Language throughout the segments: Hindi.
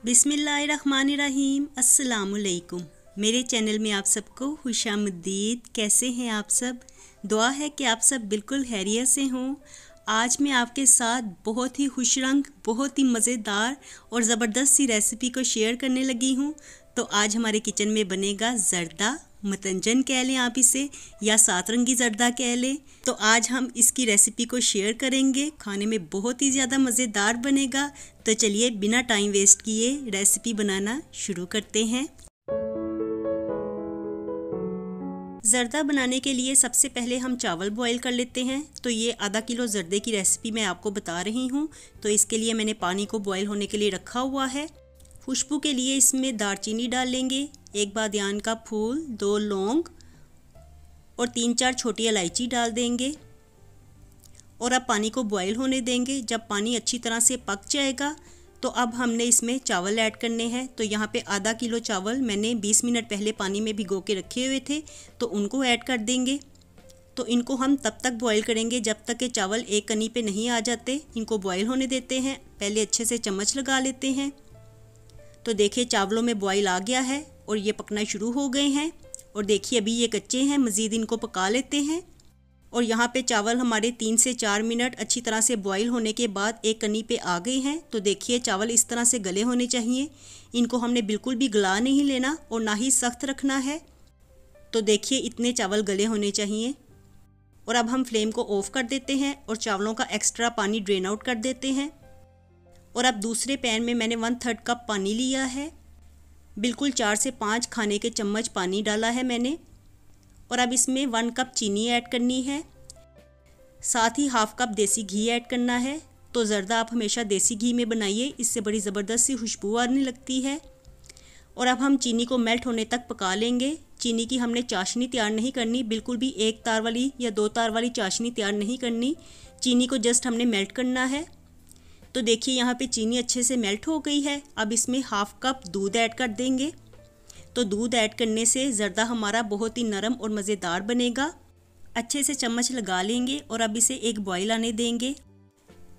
बिस्मिल्लाहिर्रहमानिर्रहीम। अस्सलामुअलैकुम। मेरे चैनल में आप सबको खुशामदीद। कैसे हैं आप सब? दुआ है कि आप सब बिल्कुल खैरियत से हों। आज मैं आपके साथ बहुत ही खुश रंग, बहुत ही मज़ेदार और ज़बरदस्त सी रेसिपी को शेयर करने लगी हूँ। तो आज हमारे किचन में बनेगा ज़र्दा, मतंजन कह लें आप इसे, या सात रंगी ज़र्दा कह लें। तो आज हम इसकी रेसिपी को शेयर करेंगे। खाने में बहुत ही ज़्यादा मज़ेदार बनेगा। तो चलिए बिना टाइम वेस्ट किए रेसिपी बनाना शुरू करते हैं। ज़र्दा बनाने के लिए सबसे पहले हम चावल बॉईल कर लेते हैं। तो ये आधा किलो ज़र्दे की रेसिपी मैं आपको बता रही हूँ। तो इसके लिए मैंने पानी को बॉईल होने के लिए रखा हुआ है। खुशबू के लिए इसमें दालचीनी डाल लेंगे, एक बादियान का फूल, 2 लौंग और 3-4 छोटी इलायची डाल देंगे। और अब पानी को बॉईल होने देंगे। जब पानी अच्छी तरह से पक जाएगा तो अब हमने इसमें चावल ऐड करने हैं। तो यहाँ पे आधा किलो चावल मैंने 20 मिनट पहले पानी में भिगो के रखे हुए थे, तो उनको ऐड कर देंगे। तो इनको हम तब तक बॉईल करेंगे जब तक कि चावल एक कनी पे नहीं आ जाते। इनको बॉईल होने देते हैं। पहले अच्छे से चम्मच लगा लेते हैं। तो देखिए चावलों में बॉईल आ गया है और ये पकना शुरू हो गए हैं। और देखिए अभी ये कच्चे हैं, मज़ीद इनको पका लेते हैं। और यहाँ पे चावल हमारे 3 से 4 मिनट अच्छी तरह से बॉईल होने के बाद एक कनी पे आ गए हैं। तो देखिए चावल इस तरह से गले होने चाहिए। इनको हमने बिल्कुल भी गला नहीं लेना और ना ही सख्त रखना है। तो देखिए इतने चावल गले होने चाहिए। और अब हम फ्लेम को ऑफ कर देते हैं और चावलों का एक्स्ट्रा पानी ड्रेन आउट कर देते हैं। और अब दूसरे पैन में मैंने 1/3 कप पानी लिया है। बिल्कुल 4 से 5 खाने के चम्मच पानी डाला है मैंने। और अब इसमें 1 कप चीनी ऐड करनी है। साथ ही हाफ कप देसी घी ऐड करना है। तो ज़र्दा आप हमेशा देसी घी में बनाइए, इससे बड़ी ज़बरदस्त सी खुशबू आने लगती है। और अब हम चीनी को मेल्ट होने तक पका लेंगे। चीनी की हमने चाशनी तैयार नहीं करनी, बिल्कुल भी 1 तार वाली या 2 तार वाली चाशनी तैयार नहीं करनी। चीनी को जस्ट हमने मेल्ट करना है। तो देखिए यहाँ पे चीनी अच्छे से मेल्ट हो गई है। अब इसमें हाफ कप दूध ऐड कर देंगे। तो दूध ऐड करने से ज़र्दा हमारा बहुत ही नरम और मज़ेदार बनेगा। अच्छे से चम्मच लगा लेंगे और अब इसे एक बॉईल आने देंगे।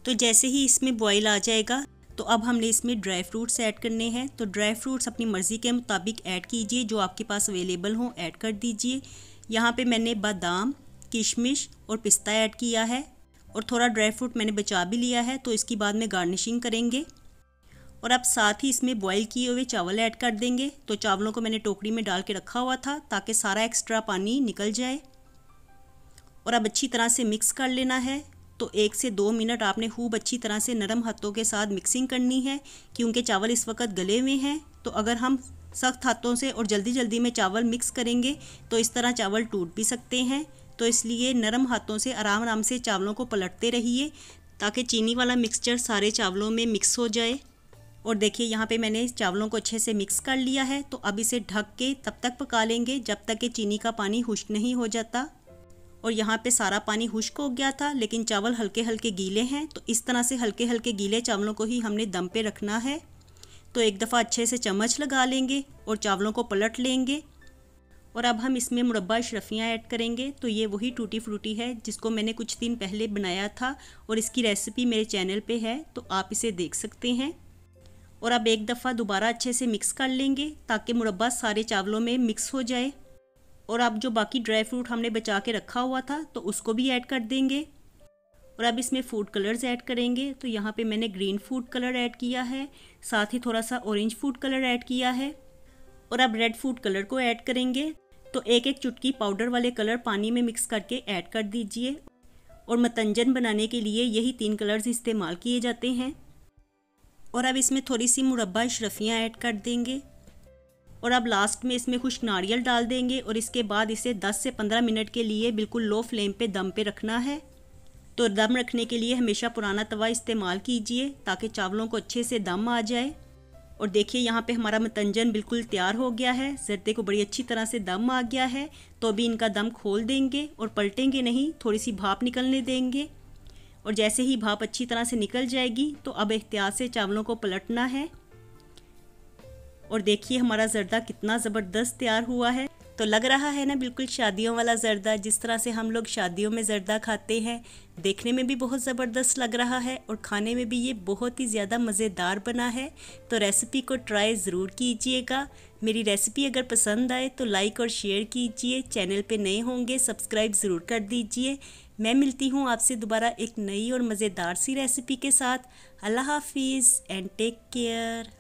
तो जैसे ही इसमें बॉईल आ जाएगा तो अब हमने इसमें ड्राई फ्रूट्स ऐड करने हैं। तो ड्राई फ्रूट्स अपनी मर्ज़ी के मुताबिक ऐड कीजिए, जो आपके पास अवेलेबल हों ऐड कर दीजिए। यहाँ पे मैंने बादाम, किशमिश और पिस्ता ऐड किया है। और थोड़ा ड्राई फ्रूट मैंने बचा भी लिया है, तो इसकी बाद में गार्निशिंग करेंगे। और अब साथ ही इसमें बॉईल किए हुए चावल ऐड कर देंगे। तो चावलों को मैंने टोकरी में डाल के रखा हुआ था ताकि सारा एक्स्ट्रा पानी निकल जाए। और अब अच्छी तरह से मिक्स कर लेना है। तो 1 से 2 मिनट आपने खूब अच्छी तरह से नरम हाथों के साथ मिक्सिंग करनी है, क्योंकि चावल इस वक्त गले हुए हैं। तो अगर हम सख्त हाथों से और जल्दी जल्दी में चावल मिक्स करेंगे तो इस तरह चावल टूट भी सकते हैं। तो इसलिए नरम हाथों से आराम आराम से चावलों को पलटते रहिए ताकि चीनी वाला मिक्सचर सारे चावलों में मिक्स हो जाए। और देखिए यहाँ पे मैंने चावलों को अच्छे से मिक्स कर लिया है। तो अब इसे ढक के तब तक पका लेंगे जब तक कि चीनी का पानी खुश्क नहीं हो जाता। और यहाँ पे सारा पानी खुश्क हो गया था, लेकिन चावल हल्के हल्के गीले हैं। तो इस तरह से हल्के हल्के गीले चावलों को ही हमने दम पे रखना है। तो एक दफ़ा अच्छे से चम्मच लगा लेंगे और चावलों को पलट लेंगे। और अब हम इसमें मुरब्बा अशरफियाँ ऐड करेंगे। तो ये वही टूटी फ्रूटी है जिसको मैंने कुछ दिन पहले बनाया था और इसकी रेसिपी मेरे चैनल पे है, तो आप इसे देख सकते हैं। और अब एक दफ़ा दोबारा अच्छे से मिक्स कर लेंगे ताकि मुरब्बा सारे चावलों में मिक्स हो जाए। और अब जो बाकी ड्राई फ्रूट हमने बचा के रखा हुआ था तो उसको भी ऐड कर देंगे। और अब इसमें फूड कलर्स ऐड करेंगे। तो यहाँ पे मैंने ग्रीन फूड कलर ऐड किया है, साथ ही थोड़ा सा ऑरेंज फूड कलर ऐड किया है। और अब रेड फूड कलर को ऐड करेंगे। तो एक एक चुटकी पाउडर वाले कलर पानी में मिक्स करके ऐड कर दीजिए। और मतंजन बनाने के लिए यही 3 कलर्स इस्तेमाल किए जाते हैं। और अब इसमें थोड़ी सी मुरब्बा अशरफियाँ ऐड कर देंगे। और अब लास्ट में इसमें खुश्क नारियल डाल देंगे। और इसके बाद इसे 10 से 15 मिनट के लिए बिल्कुल लो फ्लेम पे दम पे रखना है। तो दम रखने के लिए हमेशा पुराना तवा इस्तेमाल कीजिए ताकि चावलों को अच्छे से दम आ जाए। और देखिए यहाँ पे हमारा मतंजन बिल्कुल तैयार हो गया है। ज़र्दे को बड़ी अच्छी तरह से दम आ गया है। तो अभी इनका दम खोल देंगे और पलटेंगे नहीं, थोड़ी सी भाप निकलने देंगे। और जैसे ही भाप अच्छी तरह से निकल जाएगी तो अब एहतियात से चावलों को पलटना है। और देखिए हमारा ज़र्दा कितना ज़बरदस्त तैयार हुआ है। तो लग रहा है ना बिल्कुल शादियों वाला ज़र्दा, जिस तरह से हम लोग शादियों में ज़र्दा खाते हैं। देखने में भी बहुत ज़बरदस्त लग रहा है और खाने में भी ये बहुत ही ज़्यादा मज़ेदार बना है। तो रेसिपी को ट्राई ज़रूर कीजिएगा। मेरी रेसिपी अगर पसंद आए तो लाइक और शेयर कीजिए। चैनल पे नए होंगे सब्सक्राइब ज़रूर कर दीजिए। मैं मिलती हूँ आपसे दोबारा एक नई और मज़ेदार सी रेसिपी के साथ। अल्लाह हाफिज़ एंड टेक केयर।